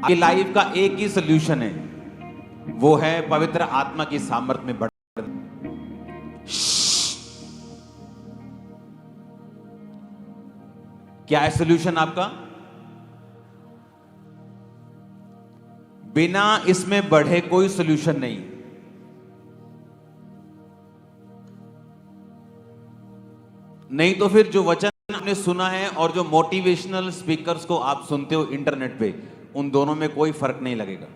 आपकी लाइफ का एक ही सोल्यूशन है, वो है पवित्र आत्मा की सामर्थ्य में बढ़ना। क्या है सोल्यूशन आपका? बिना इसमें बढ़े कोई सोल्यूशन नहीं। नहीं तो फिर जो वचन आपने सुना है और जो मोटिवेशनल स्पीकर्स को आप सुनते हो इंटरनेट पे, उन दोनों में कोई फर्क नहीं लगेगा।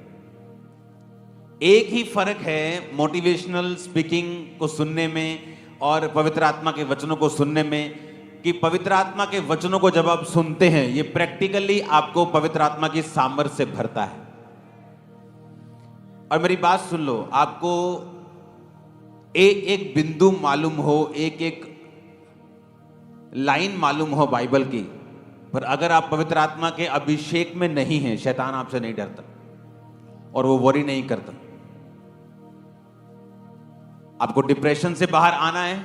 एक ही फर्क है मोटिवेशनल स्पीकिंग को सुनने में और पवित्र आत्मा के वचनों को सुनने में, कि पवित्र आत्मा के वचनों को जब आप सुनते हैं, ये प्रैक्टिकली आपको पवित्र आत्मा की सामर्थ्य से भरता है। और मेरी बात सुन लो, आपको एक एक बिंदु मालूम हो, एक एक लाइन मालूम हो बाइबल की, पर अगर आप पवित्र आत्मा के अभिषेक में नहीं हैं, शैतान आपसे नहीं डरता और वो वरी नहीं करता। आपको डिप्रेशन से बाहर आना है,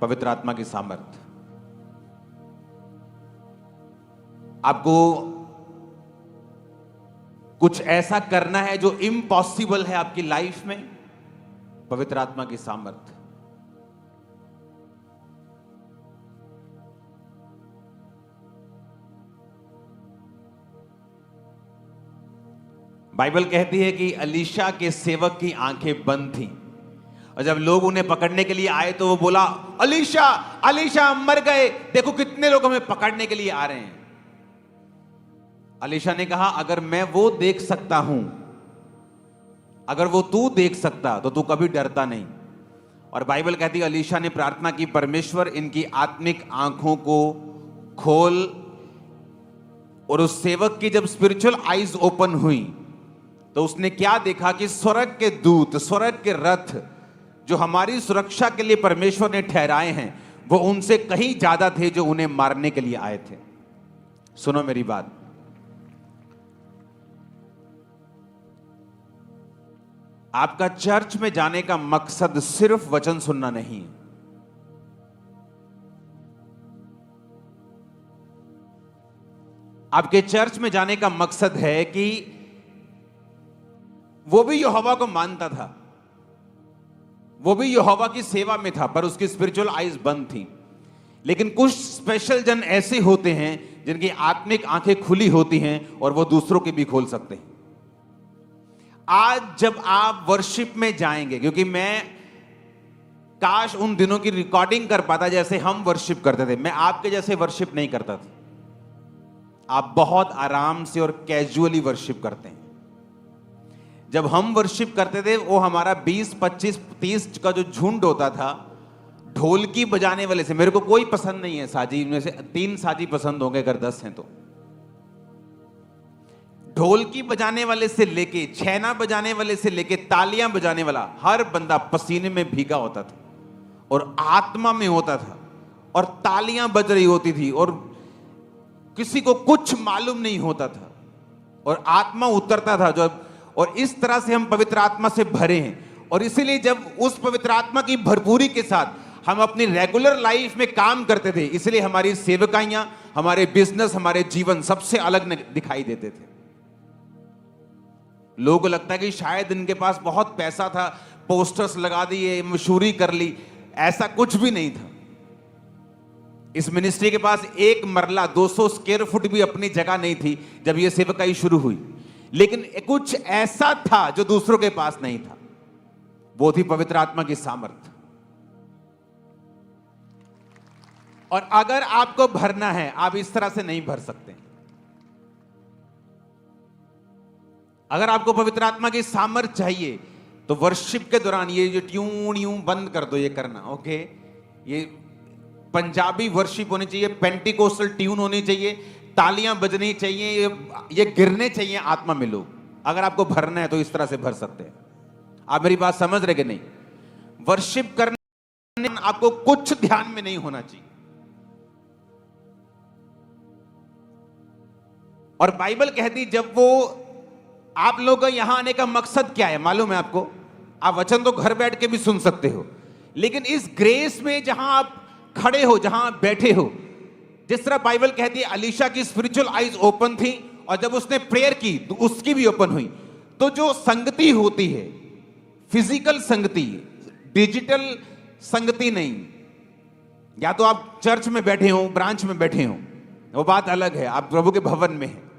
पवित्र आत्मा की सामर्थ्य। आपको कुछ ऐसा करना है जो इम्पॉसिबल है आपकी लाइफ में, पवित्र आत्मा की सामर्थ्य। बाइबल कहती है कि अलीशा के सेवक की आंखें बंद थीं, और जब लोग उन्हें पकड़ने के लिए आए तो वो बोला, अलीशा अलीशा मर गए, देखो कितने लोग हमें पकड़ने के लिए आ रहे हैं। अलीशा ने कहा, अगर मैं वो देख सकता हूं, अगर वो तू देख सकता तो तू कभी डरता नहीं। और बाइबल कहती है अलीशा ने प्रार्थना की, परमेश्वर इनकी आत्मिक आंखों को खोल। और उस सेवक की जब स्पिरिचुअल आईज ओपन हुई तो उसने क्या देखा कि स्वर्ग के दूत, स्वर्ग के रथ जो हमारी सुरक्षा के लिए परमेश्वर ने ठहराए हैं, वो उनसे कहीं ज्यादा थे जो उन्हें मारने के लिए आए थे। सुनो मेरी बात, आपका चर्च में जाने का मकसद सिर्फ वचन सुनना नहीं है। आपके चर्च में जाने का मकसद है कि वो भी यहोवा को मानता था, वो भी यहोवा की सेवा में था, पर उसकी स्पिरिचुअल आईज बंद थी। लेकिन कुछ स्पेशल जन ऐसे होते हैं जिनकी आत्मिक आंखें खुली होती हैं और वो दूसरों की भी खोल सकते हैं। आज जब आप वर्शिप में जाएंगे, क्योंकि मैं काश उन दिनों की रिकॉर्डिंग कर पाता जैसे हम वर्शिप करते थे। मैं आपके जैसे वर्शिप नहीं करता था, आप बहुत आराम से और कैजुअली वर्शिप करते हैं। जब हम वर्शिप करते थे, वो हमारा 20, 25, 30 का जो झुंड होता था, ढोलकी बजाने वाले से, मेरे को कोई पसंद नहीं है साजी में से 3 साजी पसंद होंगे अगर 10 हैं तो। ढोलकी बजाने वाले से लेके, छैना बजाने वाले से लेके, तालियां बजाने वाला, हर बंदा पसीने में भीगा होता था और आत्मा में होता था, और तालियां बज रही होती थी और किसी को कुछ मालूम नहीं होता था, और आत्मा उतरता था जब। और इस तरह से हम पवित्र आत्मा से भरे हैं। और इसीलिए जब उस पवित्र आत्मा की भरपूरी के साथ हम अपनी रेगुलर लाइफ में काम करते थे, इसलिए हमारी सेवकाइयां, हमारे बिजनेस, हमारे जीवन सबसे अलग दिखाई देते थे। लोगों को लगता है कि शायद इनके पास बहुत पैसा था, पोस्टर्स लगा दिए, मशहूरी कर ली। ऐसा कुछ भी नहीं था। इस मिनिस्ट्री के पास एक मरला 200 स्क्वायर फुट भी अपनी जगह नहीं थी जब यह सेवकाई शुरू हुई, लेकिन कुछ ऐसा था जो दूसरों के पास नहीं था, वो थी पवित्र आत्मा की सामर्थ्य। और अगर आपको भरना है, आप इस तरह से नहीं भर सकते। अगर आपको पवित्र आत्मा की सामर्थ्य चाहिए तो वर्शिप के दौरान ये जो ट्यून यूं बंद कर दो, ये करना, ओके। ये पंजाबी वर्शिप होनी चाहिए, पेंटिकोस्टल ट्यून होनी चाहिए, तालियां बजनी चाहिए, ये गिरने चाहिए आत्मा में लोग। अगर आपको भरना है तो इस तरह से भर सकते हैं। आप मेरी बात समझ रहे कि नहीं? वर्शिप करने आपको कुछ ध्यान में नहीं होना चाहिए। और बाइबल कहती, जब वो आप लोगों का यहां आने का मकसद क्या है मालूम है आपको? आप वचन तो घर बैठ के भी सुन सकते हो, लेकिन इस ग्रेस में जहां आप खड़े हो, जहां आप बैठे हो, जिस तरह बाइबल कहती है अलीशा की स्पिरिचुअल आईज ओपन थी और जब उसने प्रेयर की तो उसकी भी ओपन हुई। तो जो संगति होती है, फिजिकल संगति, डिजिटल संगति नहीं, या तो आप चर्च में बैठे हो, ब्रांच में बैठे हो, वो बात अलग है, आप प्रभु के भवन में हैं।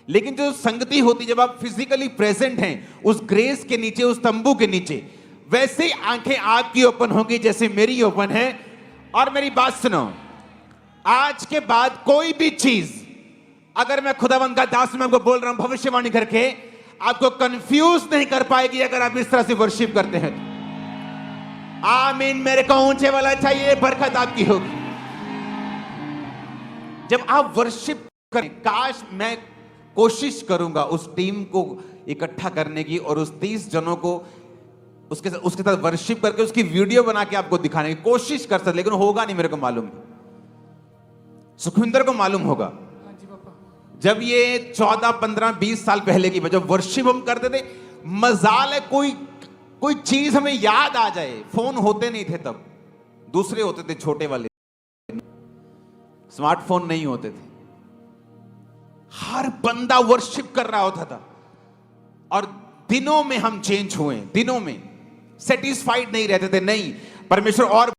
लेकिन जो संगति होती, जब आप फिजिकली प्रेजेंट हैं उस ग्रेस के नीचे, उस तंबू के नीचे, वैसे आंखें आपकी ओपन होंगी जैसे मेरी ओपन है। और मेरी बात सुनो, आज के बाद कोई भी चीज, अगर मैं खुदावंद का दास में आपको बोल रहा हूं भविष्यवाणी करके, आपको कंफ्यूज नहीं कर पाएगी अगर आप इस तरह से वर्शिप करते हैं तो। आमीन। मेरे को ऊंचे वाला चाहिए, बरकत आपकी होगी जब आप वर्शिप करें। काश मैं कोशिश करूंगा उस टीम को इकट्ठा करने की और उस 30 जनों को उसके साथ वर्शिप करके उसकी वीडियो बना के आपको दिखाने की कोशिश कर सकते, लेकिन होगा नहीं। मेरे को मालूम है, सुखविंदर को मालूम होगा। जब ये 14, 15, 20 साल पहले की, जब वर्शिप हम करते थे, मजाल है कोई चीज हमें याद आ जाए। फोन होते नहीं थे तब, दूसरे होते थे छोटे वाले, स्मार्टफोन नहीं होते थे। हर बंदा वर्शिप कर रहा होता था और दिनों में हम चेंज हुए, दिनों में सेटिस्फाइड नहीं रहते थे। नहीं, परमेश्वर और